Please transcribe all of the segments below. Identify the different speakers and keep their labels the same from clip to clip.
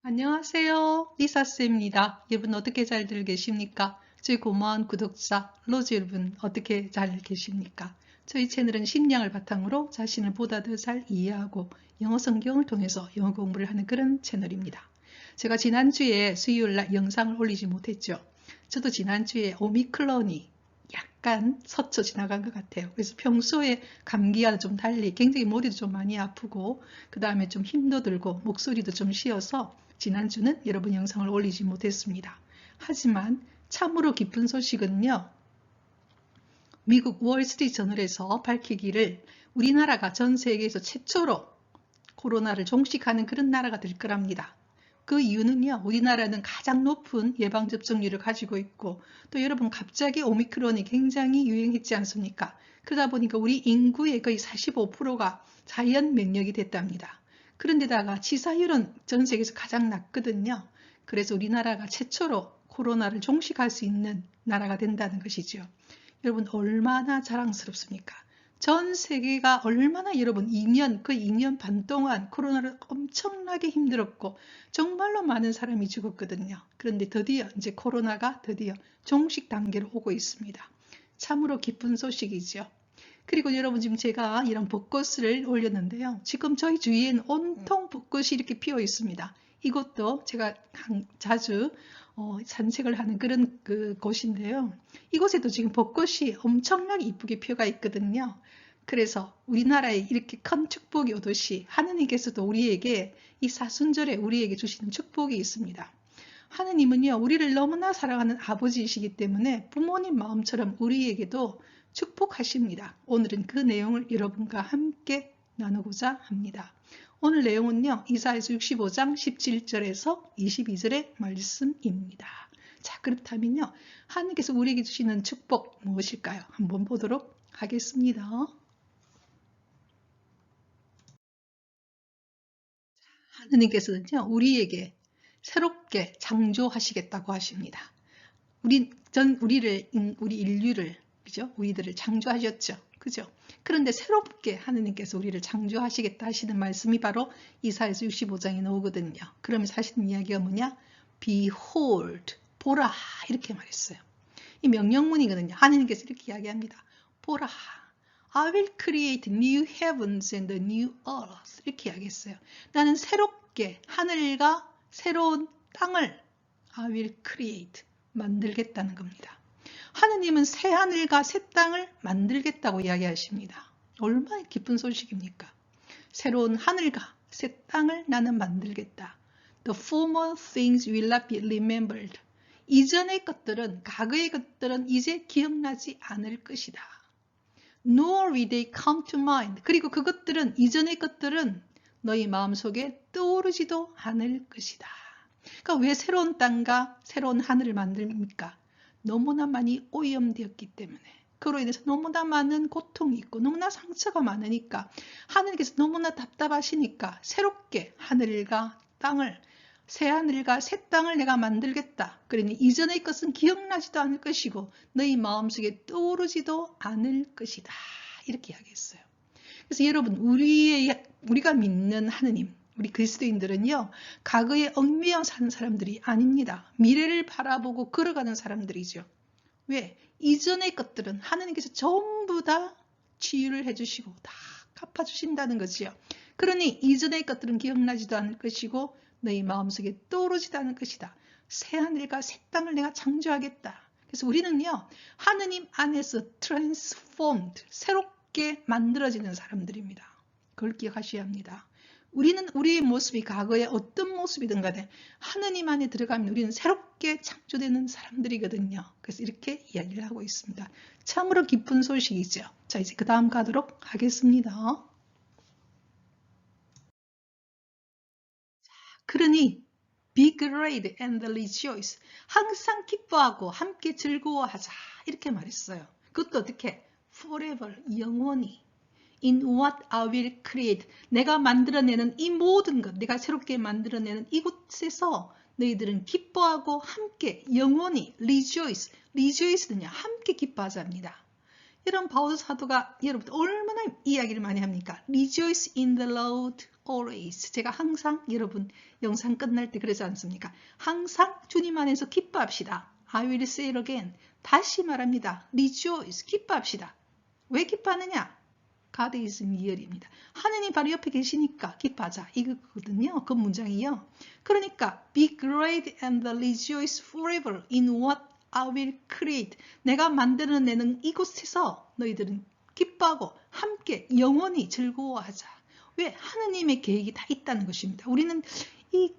Speaker 1: 안녕하세요. 리사쌤입니다. 여러분 어떻게 잘들 계십니까? 저희 고마운 구독자 로즈 여러분 어떻게 잘 계십니까? 저희 채널은 식량을 바탕으로 자신을 보다 더 잘 이해하고 영어 성경을 통해서 영어 공부를 하는 그런 채널입니다. 제가 지난주에 수요일날 영상을 올리지 못했죠. 저도 지난주에 오미크론이 약간 스쳐 지나간 것 같아요. 그래서 평소에 감기와 좀 달리 굉장히 머리도 좀 많이 아프고 그 다음에 좀 힘도 들고 목소리도 좀 쉬어서 지난주는 여러분 영상을 올리지 못했습니다. 하지만 참으로 기쁜 소식은요. 미국 월스트리트 저널에서 밝히기를 우리나라가 전 세계에서 최초로 코로나를 종식하는 그런 나라가 될 거랍니다. 그 이유는요. 우리나라는 가장 높은 예방접종률을 가지고 있고 또 여러분 갑자기 오미크론이 굉장히 유행했지 않습니까? 그러다 보니까 우리 인구의 거의 45%가 자연 면역이 됐답니다. 그런데다가 치사율은 전 세계에서 가장 낮거든요. 그래서 우리나라가 최초로 코로나를 종식할 수 있는 나라가 된다는 것이죠. 여러분 얼마나 자랑스럽습니까? 전 세계가 얼마나 여러분 2년, 그 2년 반 동안 코로나를 엄청나게 힘들었고 정말로 많은 사람이 죽었거든요. 그런데 드디어 이제 코로나가 드디어 종식 단계로 오고 있습니다. 참으로 기쁜 소식이죠. 그리고 여러분 지금 제가 이런 벚꽃을 올렸는데요. 지금 저희 주위에는 온통 벚꽃이 이렇게 피어 있습니다. 이것도 제가 자주 산책을 하는 그런 곳인데요. 이곳에도 지금 벚꽃이 엄청나게 이쁘게 피어가 있거든요. 그래서 우리나라에 이렇게 큰 축복이 오듯이 하느님께서도 우리에게 이 사순절에 우리에게 주시는 축복이 있습니다. 하느님은요, 우리를 너무나 사랑하는 아버지이시기 때문에 부모님 마음처럼 우리에게도 축복하십니다. 오늘은 그 내용을 여러분과 함께 나누고자 합니다. 오늘 내용은요, 이사야서 65장 17절에서 22절의 말씀입니다. 자, 그렇다면요, 하느님께서 우리에게 주시는 축복 무엇일까요? 한번 보도록 하겠습니다. 하느님께서는요, 우리에게 새롭게 창조하시겠다고 하십니다. 우리 인류를, 그죠? 우리들을 창조하셨죠. 그죠? 그런데 새롭게 하느님께서 우리를 창조하시겠다 하시는 말씀이 바로 이사야서 65장에 나오거든요. 그러면서 하시는 이야기가 뭐냐? Behold, 보라, 이렇게 말했어요. 이 명령문이거든요. 하느님께서 이렇게 이야기합니다. 보라, I will create new heavens and a new earth. 이렇게 이야기했어요. 나는 새롭게 하늘과 새로운 땅을 I will create. 만들겠다는 겁니다. 하느님은 새 하늘과 새 땅을 만들겠다고 이야기하십니다. 얼마나 기쁜 소식입니까? 새로운 하늘과 새 땅을 나는 만들겠다. The former things will not be remembered. 이전의 것들은, 과거의 것들은 이제 기억나지 않을 것이다. Nor will they come to mind. 그리고 그것들은, 이전의 것들은 너희 마음속에 떠오르지도 않을 것이다. 그러니까 왜 새로운 땅과 새로운 하늘을 만듭니까? 너무나 많이 오염되었기 때문에. 그로 인해서 너무나 많은 고통이 있고 너무나 상처가 많으니까 하느님께서 너무나 답답하시니까 새롭게 하늘과 땅을, 새 하늘과 새 땅을 내가 만들겠다. 그러니 이전의 것은 기억나지도 않을 것이고 너희 마음속에 떠오르지도 않을 것이다. 이렇게 이야기했어요. 그래서 여러분 우리가 믿는 하느님, 우리 그리스도인들은요, 과거에 얽매여 사는 사람들이 아닙니다. 미래를 바라보고 걸어가는 사람들이죠. 왜? 이전의 것들은 하느님께서 전부 다 치유를 해주시고 다 갚아주신다는 거지요. 그러니 이전의 것들은 기억나지도 않을 것이고 너희 마음속에 떠오르지도 않을 것이다. 새 하늘과 새 땅을 내가 창조하겠다. 그래서 우리는요, 하느님 안에서 transformed, 새롭게 만들어지는 사람들입니다. 그걸 기억하셔야 합니다. 우리는 우리의 모습이 과거에 어떤 모습이든 간에 하느님 안에 들어가면 우리는 새롭게 창조되는 사람들이거든요. 그래서 이렇게 이야기를 하고 있습니다. 참으로 기쁜 소식이죠. 자, 이제 그 다음 가도록 하겠습니다. 그러니 be glad and rejoice. 항상 기뻐하고 함께 즐거워하자. 이렇게 말했어요. 그것도 어떻게? forever, 영원히. In what I will create. 내가 만들어내는 이 모든 것, 내가 새롭게 만들어내는 이곳에서 너희들은 기뻐하고 함께 영원히 rejoice. rejoice는요, 함께 기뻐하자입니다. 이런 바울 사도가 여러분 얼마나 이야기를 많이 합니까? Rejoice in the Lord always. 제가 항상 여러분 영상 끝날 때 그러지 않습니까? 항상 주님 안에서 기뻐합시다. I will say it again. 다시 말합니다. Rejoice. 기뻐합시다. 왜 기뻐하느냐? God is near입니다. 하느님 바로 옆에 계시니까 기뻐하자. 이거거든요. 그 문장이요. 그러니까 be glad and rejoice forever in what I will create. 내가 만들어내는 이곳에서 너희들은 기뻐하고 함께 영원히 즐거워하자. 왜? 하느님의 계획이 다 있다는 것입니다. 우리는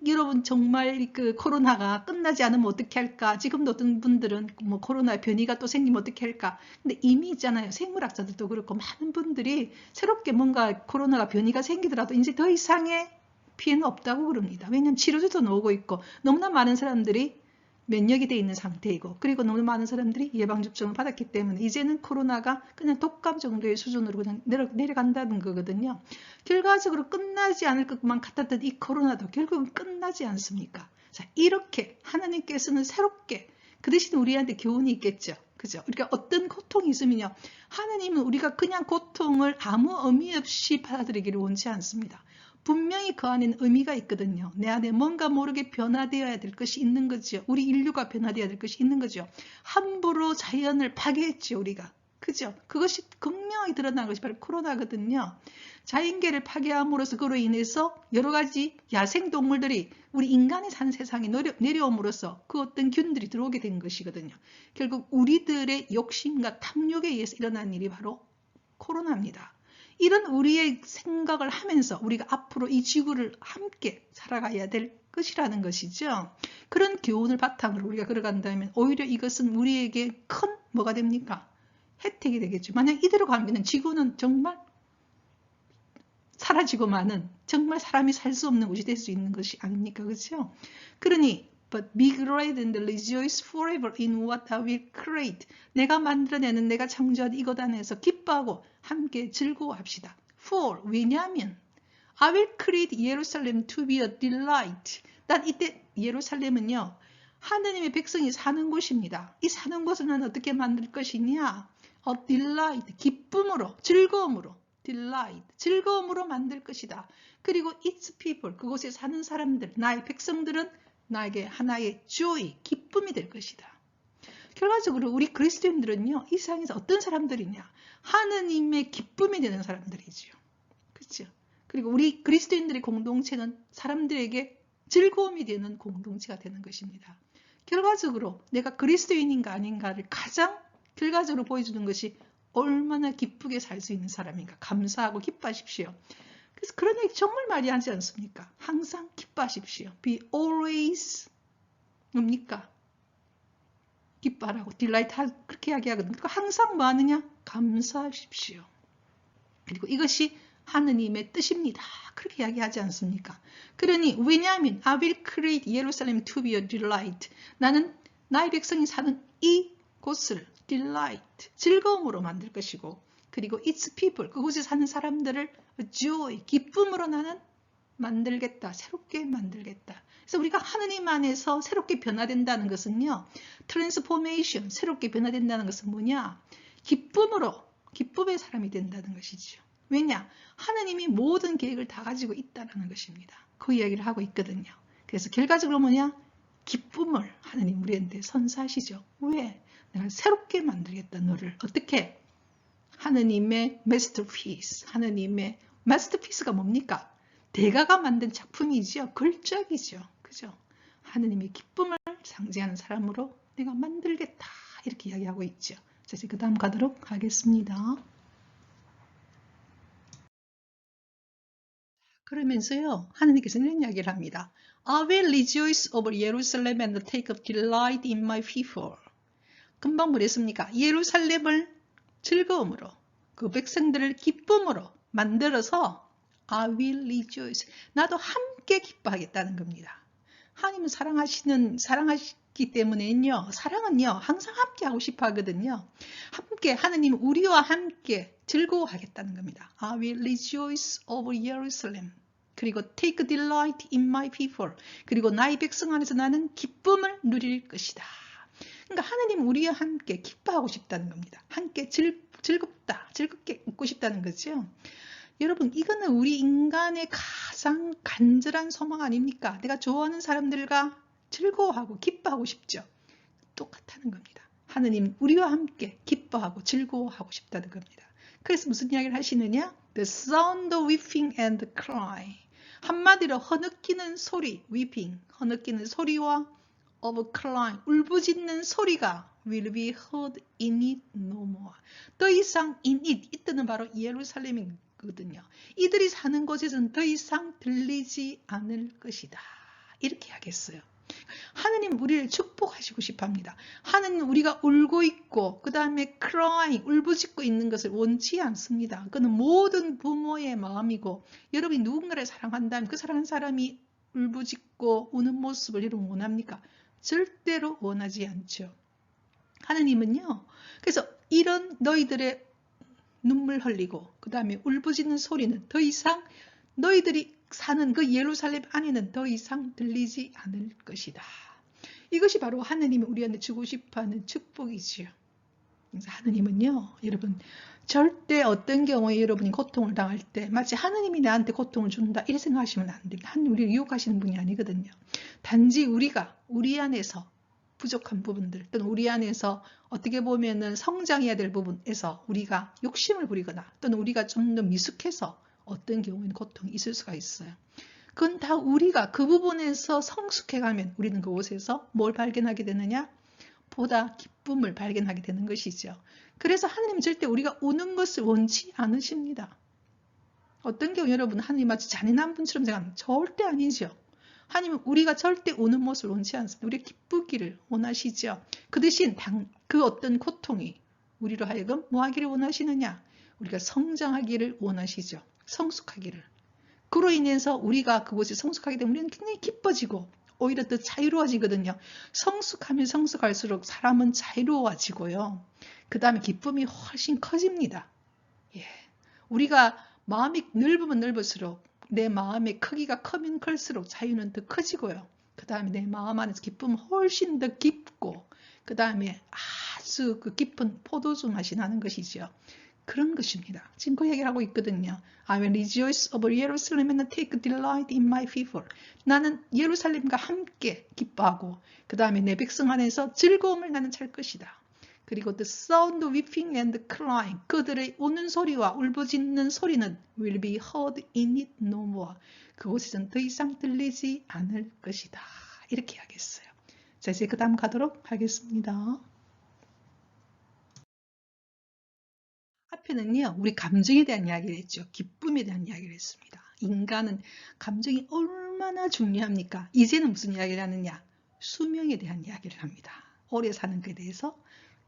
Speaker 1: 여러분 정말 그 코로나가 끝나지 않으면 어떻게 할까? 지금도 어떤 분들은 뭐 코로나 변이가 또 생기면 어떻게 할까? 근데 이미 있잖아요. 생물학자들도 그렇고 많은 분들이 새롭게 뭔가 코로나가 변이가 생기더라도 이제 더 이상의 피해는 없다고 그럽니다. 왜냐하면 치료제도 나오고 있고 너무나 많은 사람들이 면역이 돼 있는 상태이고 그리고 너무 많은 사람들이 예방접종을 받았기 때문에 이제는 코로나가 그냥 독감 정도의 수준으로 그냥 내려간다는 거거든요. 결과적으로 끝나지 않을 것만 같았던 이 코로나도 결국은 끝나지 않습니까? 자, 이렇게 하나님께서는 새롭게 그 대신 우리한테 교훈이 있겠죠. 그죠? 우리가 어떤 고통이 있으면요. 하나님은 우리가 그냥 고통을 아무 의미 없이 받아들이기를 원치 않습니다. 분명히 그 안에는 의미가 있거든요. 내 안에 뭔가 모르게 변화되어야 될 것이 있는 거죠. 우리 인류가 변화되어야 될 것이 있는 거죠. 함부로 자연을 파괴했죠, 우리가. 그죠? 그것이 극명하게 드러난 것이 바로 코로나거든요. 자연계를 파괴함으로써 그로 인해서 여러 가지 야생동물들이 우리 인간이 사는 세상에 내려옴으로써 그 어떤 균들이 들어오게 된 것이거든요. 결국 우리들의 욕심과 탐욕에 의해서 일어난 일이 바로 코로나입니다. 이런 우리의 생각을 하면서 우리가 앞으로 이 지구를 함께 살아가야 될 것이라는 것이죠. 그런 교훈을 바탕으로 우리가 걸어간다면 오히려 이것은 우리에게 큰 뭐가 됩니까? 혜택이 되겠죠. 만약 이대로 가면 지구는 정말 사라지고 마는 정말 사람이 살 수 없는 곳이 될 수 있는 것이 아닙니까? 그렇죠? 그러니 But be glad and rejoice forever in what I will create. 내가 만들어내는 내가 창조한 이것 안에서 기뻐하고 함께 즐거워합시다. For 왜냐하면 I will create Jerusalem to be a delight. 난 이때 예루살렘은요. 하느님의 백성이 사는 곳입니다. 이 사는 곳을 난 어떻게 만들 것이냐? A delight. 기쁨으로 즐거움으로 delight. 즐거움으로 만들 것이다. 그리고 its people. 그곳에 사는 사람들 나의 백성들은 나에게 하나의 joy, 기쁨이 될 것이다. 결과적으로 우리 그리스도인들은요, 이 세상에서 어떤 사람들이냐? 하느님의 기쁨이 되는 사람들이죠. 그렇죠? 그리고 우리 그리스도인들의 공동체는 사람들에게 즐거움이 되는 공동체가 되는 것입니다. 결과적으로 내가 그리스도인인가 아닌가를 가장 결과적으로 보여주는 것이 얼마나 기쁘게 살 수 있는 사람인가. 감사하고 기뻐하십시오. 그래서 그런 얘기 정말 많이 하지 않습니까? 항상 기뻐하십시오. Be always 뭡니까? 기뻐하라고 delight 그렇게 이야기하거든요. 항상 뭐 하느냐? 감사하십시오. 그리고 이것이 하느님의 뜻입니다. 그렇게 이야기하지 않습니까? 그러니 왜냐하면 I will create Jerusalem to be a delight. 나는 나의 백성이 사는 이 곳을 delight, 즐거움으로 만들 것이고 그리고 its people, 그곳에 사는 사람들을 joy, 기쁨으로 나는 만들겠다. 새롭게 만들겠다. 그래서 우리가 하느님 안에서 새롭게 변화된다는 것은요. transformation, 새롭게 변화된다는 것은 뭐냐? 기쁨으로, 기쁨의 사람이 된다는 것이죠. 왜냐? 하느님이 모든 계획을 다 가지고 있다는 것입니다. 그 이야기를 하고 있거든요. 그래서 결과적으로 뭐냐? 기쁨을 하느님 우리한테 선사하시죠. 왜? 내가 새롭게 만들겠다 너를. 어떻게? 하느님의 masterpiece, 하느님의 masterpiece가 뭡니까? 대가가 만든 작품이죠. 걸작이죠. 그죠? 하느님의 기쁨을 상징하는 사람으로 내가 만들겠다. 이렇게 이야기하고 있죠. 자, 이제 그 다음 가도록 하겠습니다. 그러면서요. 하느님께서 이런 이야기를 합니다. I will rejoice over Jerusalem and take delight in my people. 금방 뭐랬습니까? 예루살렘을 즐거움으로 그 백성들을 기쁨으로 만들어서 I will rejoice. 나도 함께 기뻐하겠다는 겁니다. 하나님은 사랑하시기 때문에요. 사랑은요. 항상 함께 하고 싶어 하거든요. 함께 하느님 우리와 함께 즐거워하겠다는 겁니다. I will rejoice over Jerusalem. 그리고 take delight in my people. 그리고 나의 백성 안에서 나는 기쁨을 누릴 것이다. 그러니까 하느님 우리와 함께 기뻐하고 싶다는 겁니다. 함께 즐겁게 있고 싶다는 거죠. 여러분, 이거는 우리 인간의 가장 간절한 소망 아닙니까? 내가 좋아하는 사람들과 즐거워하고 기뻐하고 싶죠. 똑같다는 겁니다. 하느님 우리와 함께 기뻐하고 즐거워하고 싶다는 겁니다. 그래서 무슨 이야기를 하시느냐? The sound of weeping and crying. 한마디로 허느끼는 소리, weeping, 허느끼는 소리와 of crying, 울부짖는 소리가 will be heard in it no more. 더 이상 in it, 이때는 바로 예루살렘이거든요. 이들이 사는 곳에서는 더 이상 들리지 않을 것이다. 이렇게 하겠어요. 하느님 우리를 축복하시고 싶어 합니다. 하느님 우리가 울고 있고 그 다음에 crying, 울부짖고 있는 것을 원치 않습니다. 그는 모든 부모의 마음이고 여러분이 누군가를 사랑한다면 그 사랑하는 사람이 울부짖고 우는 모습을 여러분 원합니까? 절대로 원하지 않죠. 하느님은요. 그래서 이런 너희들의 눈물 흘리고 그 다음에 울부짖는 소리는 더 이상 너희들이 사는 그 예루살렘 안에는 더 이상 들리지 않을 것이다. 이것이 바로 하느님이 우리한테 주고 싶어하는 축복이지요. 그래서 하느님은요, 여러분 절대 어떤 경우에 여러분이 고통을 당할 때 마치 하느님이 나한테 고통을 준다 이렇게 생각하시면 안 됩니다. 하느님 우리를 유혹하시는 분이 아니거든요. 단지 우리가 우리 안에서 부족한 부분들 또는 우리 안에서 어떻게 보면은 성장해야 될 부분에서 우리가 욕심을 부리거나 또는 우리가 좀 더 미숙해서 어떤 경우에는 고통이 있을 수가 있어요. 그건 다 우리가 그 부분에서 성숙해가면 우리는 그곳에서 뭘 발견하게 되느냐? 보다 기쁨을 발견하게 되는 것이죠. 그래서 하나님은 절대 우리가 우는 것을 원치 않으십니다. 어떤 경우 여러분 하나님 마치 잔인한 분처럼 생각하면 절대 아니죠. 하나님은 우리가 절대 우는 모습을 원치 않습니다. 우리가 기쁘기를 원하시죠. 그 대신 그 어떤 고통이 우리로 하여금 뭐 하기를 원하시느냐? 우리가 성장하기를 원하시죠. 성숙하기를. 그로 인해서 우리가 그곳에 성숙하게 되면 우리는 굉장히 기뻐지고 오히려 더 자유로워지거든요. 성숙하면 성숙할수록 사람은 자유로워지고요. 그 다음에 기쁨이 훨씬 커집니다. 예. 우리가 마음이 넓으면 넓을수록 내 마음의 크기가 크면 클수록 자유는 더 커지고요. 그 다음에 내 마음 안에서 기쁨은 훨씬 더 깊고 그 다음에 아주 그 깊은 포도주 맛이 나는 것이죠. 그런 것입니다. 지금 그 얘기를 하고 있거든요. I will rejoice over Jerusalem and take delight in my people. 나는 예루살렘과 함께 기뻐하고 그 다음에 내 백성 안에서 즐거움을 나는 찾을 것이다. 그리고 the sound of weeping and crying. 그들의 우는 소리와 울부짖는 소리는 will be heard in it no more. 그곳에서는 더 이상 들리지 않을 것이다. 이렇게 하겠어요. 자, 이제 그 다음 가도록 하겠습니다. 앞에는요, 우리 감정에 대한 이야기를 했죠. 기쁨에 대한 이야기를 했습니다. 인간은 감정이 얼마나 중요합니까? 이제는 무슨 이야기를 하느냐? 수명에 대한 이야기를 합니다. 오래 사는 것에 대해서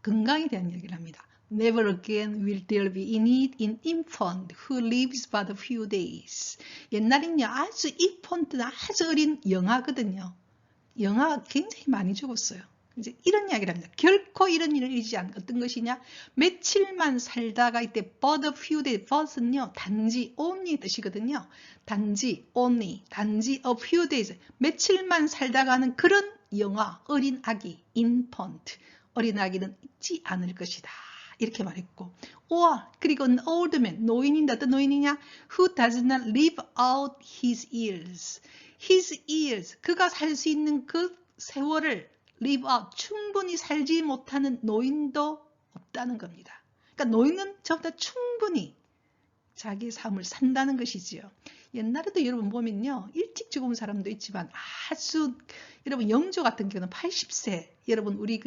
Speaker 1: 건강에 대한 이야기를 합니다. Never again will there be in it an infant who lives but a few days. 옛날에는요, 아주 infant는 아주 어린 영아거든요. 영아가 굉장히 많이 죽었어요. 이제 이런 이야기를 합니다. 결코 이런 일을 일지 않은 어떤 것이냐? 며칠만 살다가 이때 but a few days, but은요 단지 only 뜻이거든요. 단지 only, 단지 a few days, 며칠만 살다가는 그런 영아, 어린 아기, infant, 어린 아기는 있지 않을 것이다. 이렇게 말했고, or 그리고 an old man, 노인인데 어떤 노인이냐? Who does not live out his years. His years, 그가 살 수 있는 그 세월을 live out, 충분히 살지 못하는 노인도 없다는 겁니다. 그러니까 노인은 전부 다 충분히 자기의 삶을 산다는 것이지요. 옛날에도 여러분 보면요, 일찍 죽은 사람도 있지만 아주 여러분 영조 같은 경우는 80세. 여러분 우리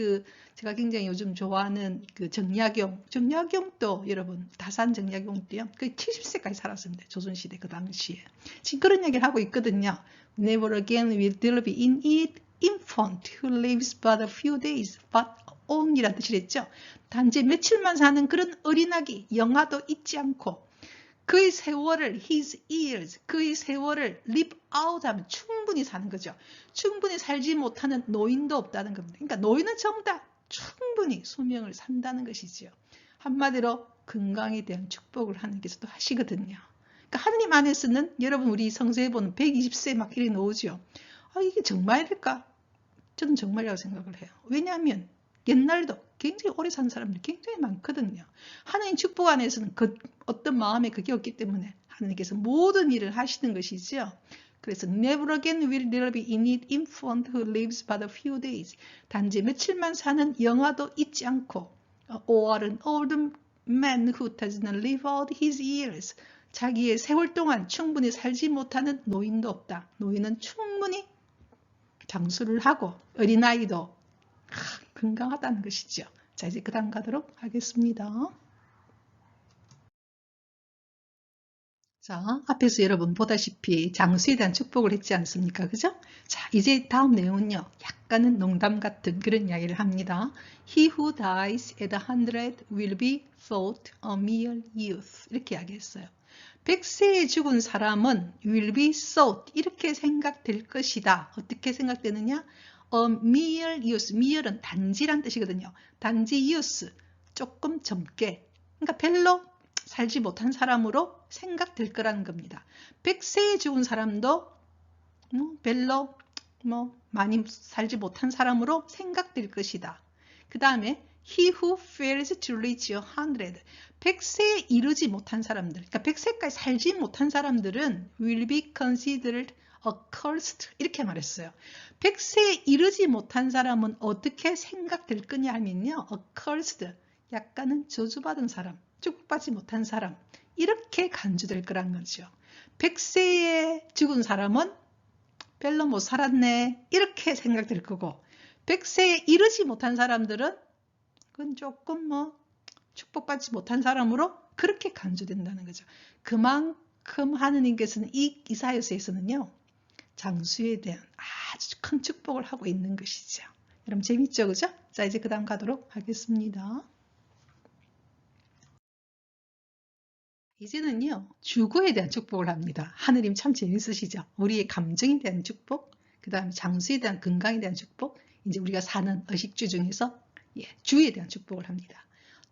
Speaker 1: 제가 굉장히 요즘 좋아하는 그 정약용도 여러분 다산 정약용도요. 그 70세까지 살았습니다. 조선시대 그 당시에. 지금 그런 얘기를 하고 있거든요. Never again will there be in it infant who lives but a few days, but only란 뜻이랬죠. 단지 며칠만 사는 그런 어린아기, 영아도 있지 않고 그의 세월을, his years, 그의 세월을 live out 하면 충분히 사는 거죠. 충분히 살지 못하는 노인도 없다는 겁니다. 그러니까 노인은 전부 다 충분히 수명을 산다는 것이지요. 한마디로 건강에 대한 축복을 하나님께서도 하시거든요. 그러니까 하느님 안에서는 여러분 우리 성서에 보는 120세 막 이렇게 나오죠. 이게 정말일까? 저는 정말이라고 생각을 해요. 왜냐하면 옛날에도 굉장히 오래 산 사람들이 굉장히 많거든요. 하나님 축복 안에서는 어떤 마음에 그게 없기 때문에 하나님께서 모든 일을 하시는 것이죠. 그래서 never again will there be in it infant who lives but a few days. 단지 며칠만 사는 영아도 있지 않고 or an old man who does not live out his years. 자기의 세월 동안 충분히 살지 못하는 노인도 없다. 노인은 충분히 장수를 하고 어린아이도 건강하다는 것이죠. 자, 이제 그 다음 가도록 하겠습니다. 자, 앞에서 여러분 보다시피 장수에 대한 축복을 했지 않습니까? 그죠? 자, 이제 다음 내용은요. 약간은 농담 같은 그런 이야기를 합니다. He who dies at 100 will be thought a mere youth. 이렇게 이야기했어요. 100세에 죽은 사람은 will be thought. 이렇게 생각될 것이다. 어떻게 생각되느냐? A mere youth. mere은 단지란 뜻이거든요. 단지 youth. 조금 젊게. 그러니까 별로 살지 못한 사람으로 생각될 거라는 겁니다. 100세에 죽은 사람도 별로 많이 살지 못한 사람으로 생각될 것이다. 그 다음에 he who fails to reach 100. 100세에 이르지 못한 사람들, 그러니까 100세까지 살지 못한 사람들은 will be considered accursed. 이렇게 말했어요. 100세에 이르지 못한 사람은 어떻게 생각될 거냐 하면요. accursed. 약간은 저주받은 사람. 축복받지 못한 사람, 이렇게 간주될 거란 거죠. 100세에 죽은 사람은 별로 못 살았네, 이렇게 생각될 거고, 100세에 이르지 못한 사람들은 그건 조금 축복받지 못한 사람으로 그렇게 간주된다는 거죠. 그만큼 하느님께서는 이 이사야서에서는요, 장수에 대한 아주 큰 축복을 하고 있는 것이죠. 여러분 재밌죠, 그죠? 자, 이제 그 다음 가도록 하겠습니다. 이제는요, 주거에 대한 축복을 합니다. 하느님 참 재밌으시죠? 우리의 감정에 대한 축복, 그 다음에 장수에 대한 건강에 대한 축복, 이제 우리가 사는 의식주 중에서 주에 대한 축복을 합니다.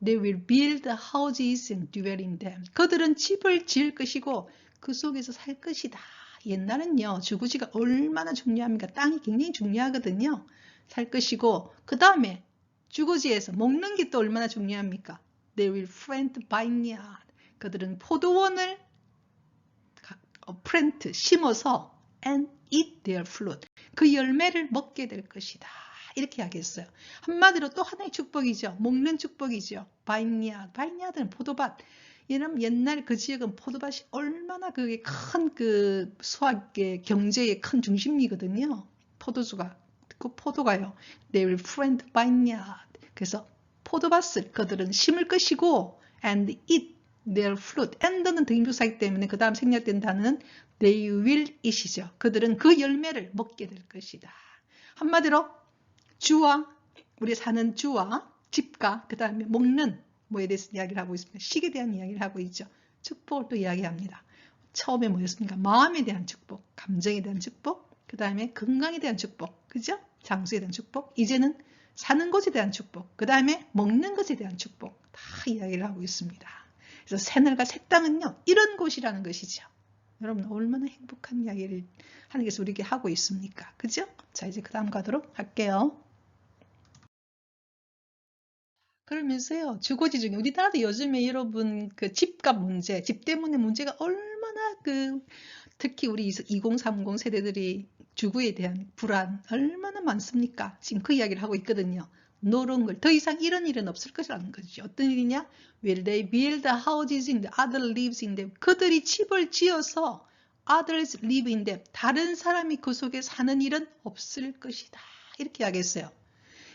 Speaker 1: They will build houses and dwell in them. 그들은 집을 지을 것이고 그 속에서 살 것이다. 옛날은요, 주거지가 얼마나 중요합니까? 땅이 굉장히 중요하거든요. 살 것이고, 그 다음에 주거지에서 먹는 게 또 얼마나 중요합니까? They will plant vineyard. 그들은 포도원을 plant, 심어서 and eat their fruit. 그 열매를 먹게 될 것이다. 이렇게 이야기했어요. 한마디로 또 하나의 축복이죠. 먹는 축복이죠. vineyard. vineyard는 포도밭. 여러분 옛날 그 지역은 포도밭이 얼마나 그게 큰 그 수확의 경제의 큰 중심이거든요. 포도주가. 그 포도가요. They will plant vineyard. 그래서 포도밭을 그들은 심을 것이고 and eat their fruit. and는 등비부사이기 때문에 그 다음 생략된 단어는 they will eat이죠. 그들은 그 열매를 먹게 될 것이다. 한마디로 주와 우리 사는 주와 집과 그 다음에 먹는 뭐에 대해서 이야기를 하고 있습니다. 식에 대한 이야기를 하고 있죠. 축복을 또 이야기합니다. 처음에 뭐였습니까? 마음에 대한 축복, 감정에 대한 축복, 그 다음에 건강에 대한 축복, 그죠? 장수에 대한 축복. 이제는 사는 것에 대한 축복, 그 다음에 먹는 것에 대한 축복 다 이야기를 하고 있습니다. 그래서 새늘과 새 땅은요, 이런 곳이라는 것이죠. 여러분 얼마나 행복한 이야기를 하나님께서 우리에게 하고 있습니까? 그죠? 자, 이제 그 다음 가도록 할게요. 그러면서요, 주거지 중에 우리나라도 요즘에 여러분 그 집값 문제, 집 때문에 문제가 얼마나 특히 우리 2030 세대들이 주거에 대한 불안 얼마나 많습니까? 지금 그 이야기를 하고 있거든요. 노론걸 더 이상 이런 일은 없을 것이라는 거죠. 어떤 일이냐? Will they build houses in the other lives in them? 그들이 집을 지어서 others live in them. 다른 사람이 그 속에 사는 일은 없을 것이다. 이렇게 이야기했어요.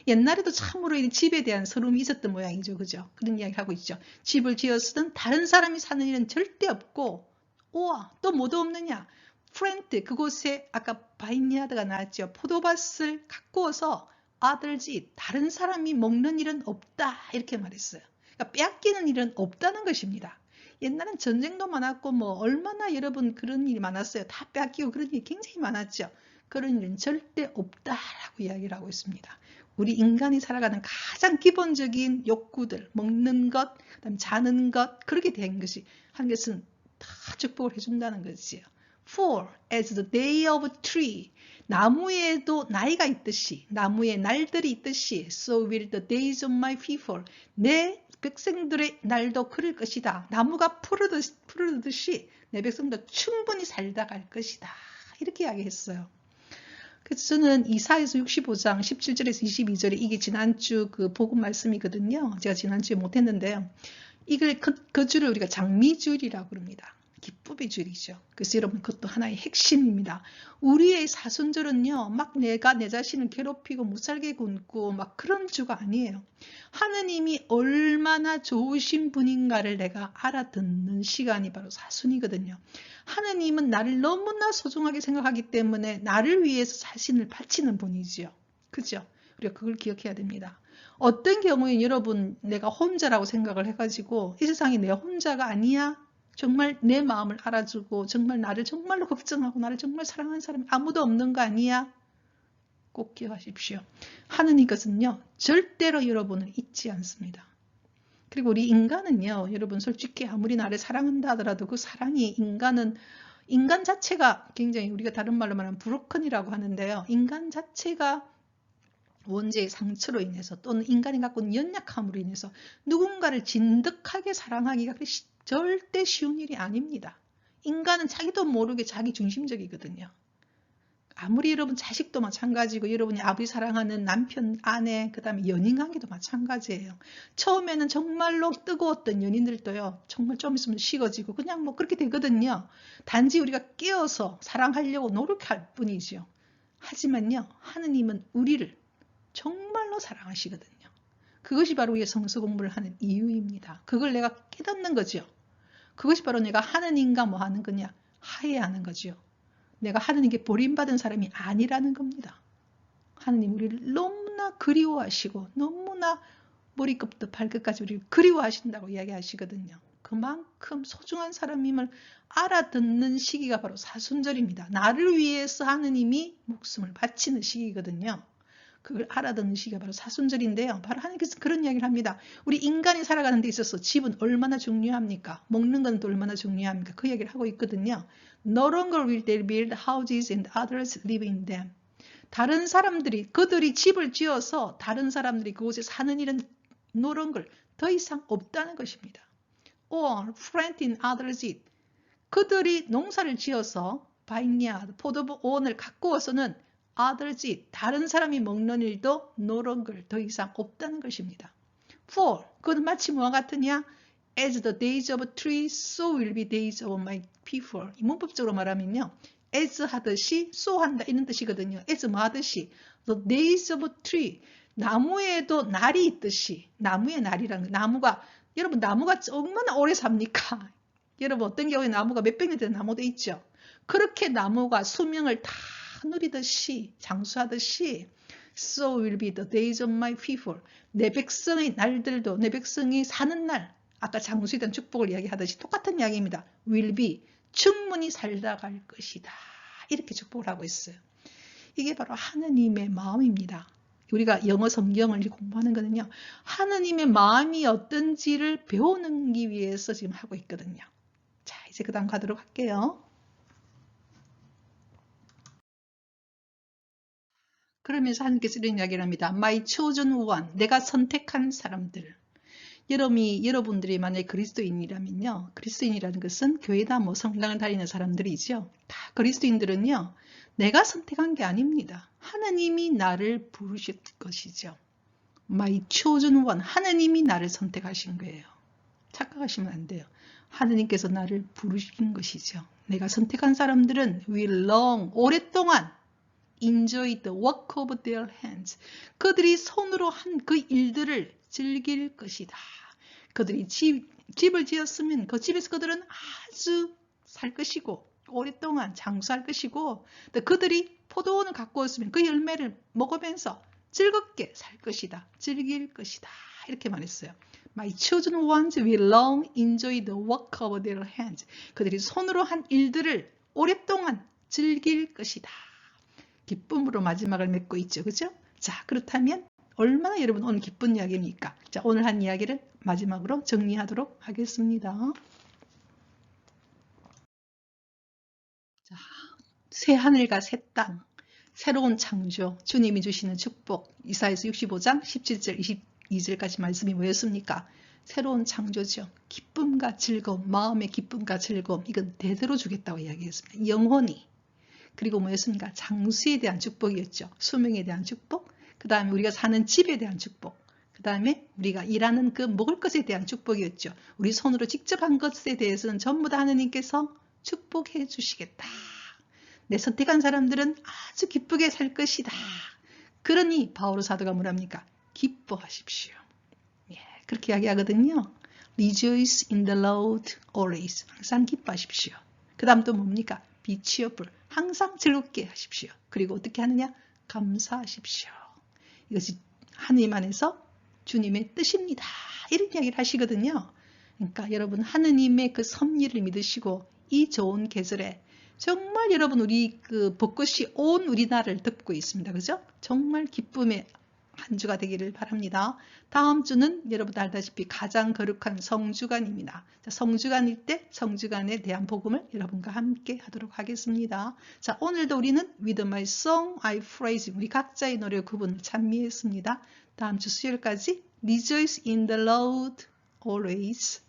Speaker 1: 옛날에도 참으로 이 집에 대한 서름이 있었던 모양이죠. 그죠? 그런 이야기를 하고 있죠. 집을 지었으든 다른 사람이 사는 일은 절대 없고, 우와, 또 뭐도 없느냐? 프렌트, 그곳에 아까 바인야드가 나왔죠. 포도밭을 가꾸어서 아들지, 다른 사람이 먹는 일은 없다. 이렇게 말했어요. 그러니까 빼앗기는 일은 없다는 것입니다. 옛날엔 전쟁도 많았고, 얼마나 여러분 그런 일이 많았어요. 다 빼앗기고 그런 일이 굉장히 많았죠. 그런 일은 절대 없다라고 이야기를 하고 있습니다. 우리 인간이 살아가는 가장 기본적인 욕구들, 먹는 것, 그다음에 자는 것, 그렇게 된 것이 하나님께서는 다 축복을 해준다는 거지요. For as the day of a tree, 나무에도 나이가 있듯이, 나무에 날들이 있듯이, so will the days of my people, 내 백성들의 날도 그럴 것이다. 나무가 푸르듯이 내 백성도 충분히 살다 갈 것이다. 이렇게 이야기했어요. 그래서 저는 이사야서 65장 17절에서 22절에 이게 지난주 그 복음 말씀이거든요. 제가 지난주에 못했는데요. 이걸 그 줄을 우리가 장미줄이라고 그럽니다. 기쁨의 줄이죠. 그래서 여러분 그것도 하나의 핵심입니다. 우리의 사순절은요, 막 내가 내 자신을 괴롭히고 못살게 굶고 막 그런 주가 아니에요. 하느님이 얼마나 좋으신 분인가를 내가 알아듣는 시간이 바로 사순이거든요. 하느님은 나를 너무나 소중하게 생각하기 때문에 나를 위해서 자신을 바치는 분이지요. 그죠? 우리가 그걸 기억해야 됩니다. 어떤 경우에 여러분 내가 혼자라고 생각을 해가지고 이 세상에 내 혼자가 아니야? 정말 내 마음을 알아주고 정말 나를 정말로 걱정하고 나를 정말 사랑하는 사람이 아무도 없는 거 아니야? 꼭 기억하십시오. 하느님 것은요, 절대로 여러분을 잊지 않습니다. 그리고 우리 인간은요, 여러분 솔직히 아무리 나를 사랑한다 하더라도 그 사랑이 인간 자체가 굉장히 우리가 다른 말로 말하면 브로큰이라고 하는데요. 인간 자체가 원죄의 상처로 인해서 또는 인간이 갖고 있는 연약함으로 인해서 누군가를 진득하게 사랑하기가 절대 쉬운 일이 아닙니다. 인간은 자기도 모르게 자기 중심적이거든요. 아무리 여러분 자식도 마찬가지고 여러분이 아버지 사랑하는 남편, 아내, 그 다음에 연인 관계도 마찬가지예요. 처음에는 정말로 뜨거웠던 연인들도요. 정말 좀 있으면 식어지고 그냥 뭐 그렇게 되거든요. 단지 우리가 깨어서 사랑하려고 노력할 뿐이죠. 하지만요. 하느님은 우리를 정말로 사랑하시거든요. 그것이 바로 우리의 성서 공부를 하는 이유입니다. 그걸 내가 깨닫는 거죠. 그것이 바로 내가 하느님과 뭐 하는 거냐? 화해하는 거죠. 내가 하느님께 버림받은 사람이 아니라는 겁니다. 하느님 우리를 너무나 그리워하시고 너무나 머리끝부터 발끝까지 우리를 그리워하신다고 이야기하시거든요. 그만큼 소중한 사람임을 알아듣는 시기가 바로 사순절입니다. 나를 위해서 하느님이 목숨을 바치는 시기거든요. 그걸 알아듣는 시기가 바로 사순절인데요. 바로 하나님께서 그런 이야기를 합니다. 우리 인간이 살아가는 데 있어서 집은 얼마나 중요합니까? 먹는 건 또 얼마나 중요합니까? 그 이야기를 하고 있거든요. No longer will they build houses and others live in them. 다른 사람들이 그들이 집을 지어서 다른 사람들이 그곳에 사는 일은 no longer 더 이상 없다는 것입니다. Or plant in others it. 그들이 농사를 지어서 바인야드, 포도원을 가꾸어서는 others it, 다른 사람이 먹는 일도 no longer 더 이상 없다는 것입니다. For, 그것은 마치 뭐와 같으냐? As the days of a tree, so will be days of my people. 이 문법적으로 말하면요. as 하듯이, so 한다 이런 뜻이거든요. as 뭐 하듯이. The days of a tree. 나무에도 날이 있듯이. 나무의 날이라는 거. 나무가, 여러분 나무가 얼마나 오래 삽니까? 여러분 어떤 경우에 나무가 몇백 년 된 나무도 있죠. 그렇게 나무가 수명을 다 누리듯이 장수하듯이 so will be the days of my people. 내 백성의 날들도 내 백성이 사는 날 아까 장수에 대한 축복을 이야기하듯이 똑같은 이야기입니다. will be 충분히 살다 갈 것이다. 이렇게 축복을 하고 있어요. 이게 바로 하느님의 마음입니다. 우리가 영어 성경을 공부하는 거는요. 하느님의 마음이 어떤지를 배우기 위해서 지금 하고 있거든요. 자, 이제 그 다음 가도록 할게요. 그러면서 하나님께서 이런 이야기를 합니다. My chosen one, 내가 선택한 사람들. 여러분들이 만약에 그리스도인이라면요. 그리스도인이라는 것은 교회다 뭐 성당을 다니는 사람들이죠. 다 그리스도인들은요. 내가 선택한 게 아닙니다. 하나님이 나를 부르실 것이죠. My chosen one, 하나님이 나를 선택하신 거예요. 착각하시면 안 돼요. 하나님께서 나를 부르신 것이죠. 내가 선택한 사람들은 will long, 오랫동안 enjoy the work of their hands. 그들이 손으로 한 그 일들을 즐길 것이다. 그들이 집을 지었으면 그 집에서 그들은 아주 살 것이고 오랫동안 장수할 것이고 또 그들이 포도원을 갖고 있으면 그 열매를 먹으면서 즐겁게 살 것이다. 즐길 것이다. 이렇게 말했어요. My chosen ones will long enjoy the work of their hands. 그들이 손으로 한 일들을 오랫동안 즐길 것이다. 기쁨으로 마지막을 맺고 있죠. 그죠? 자, 그렇다면 얼마나 여러분 오늘 기쁜 이야기입니까? 자, 오늘 한 이야기를 마지막으로 정리하도록 하겠습니다. 새 하늘과 새 땅, 새로운 창조, 주님이 주시는 축복, 이사야서 65장 17절 22절까지 말씀이 뭐였습니까? 새로운 창조죠. 기쁨과 즐거움, 마음의 기쁨과 즐거움, 이건 대대로 주겠다고 이야기했습니다. 영원히. 그리고 뭐였습니까? 장수에 대한 축복이었죠. 수명에 대한 축복, 그 다음에 우리가 사는 집에 대한 축복, 그 다음에 우리가 일하는 그 먹을 것에 대한 축복이었죠. 우리 손으로 직접 한 것에 대해서는 전부 다 하느님께서 축복해 주시겠다. 내 선택한 사람들은 아주 기쁘게 살 것이다. 그러니 바오로 사도가 뭐랍니까? 기뻐하십시오. 예, 그렇게 이야기하거든요. Rejoice in the Lord always. 항상 기뻐하십시오. 그 다음 또 뭡니까? Be cheerful. 항상 즐겁게 하십시오. 그리고 어떻게 하느냐? 감사하십시오. 이것이 하느님 안에서 주님의 뜻입니다. 이런 이야기를 하시거든요. 그러니까 여러분 하느님의 그 섭리를 믿으시고 이 좋은 계절에 정말 여러분 우리 그 벚꽃이 온 우리나라를 덮고 있습니다. 그죠? 정말 기쁨의 한 주가 되기를 바랍니다. 다음 주는 여러분 알다시피 가장 거룩한 성주간입니다. 성주간일 때 성주간에 대한 복음을 여러분과 함께 하도록 하겠습니다. 자, 오늘도 우리는 With my song I praise 우리 각자의 노래 구분을 찬미했습니다. 다음 주 수요일까지 Rejoice in the Lord always.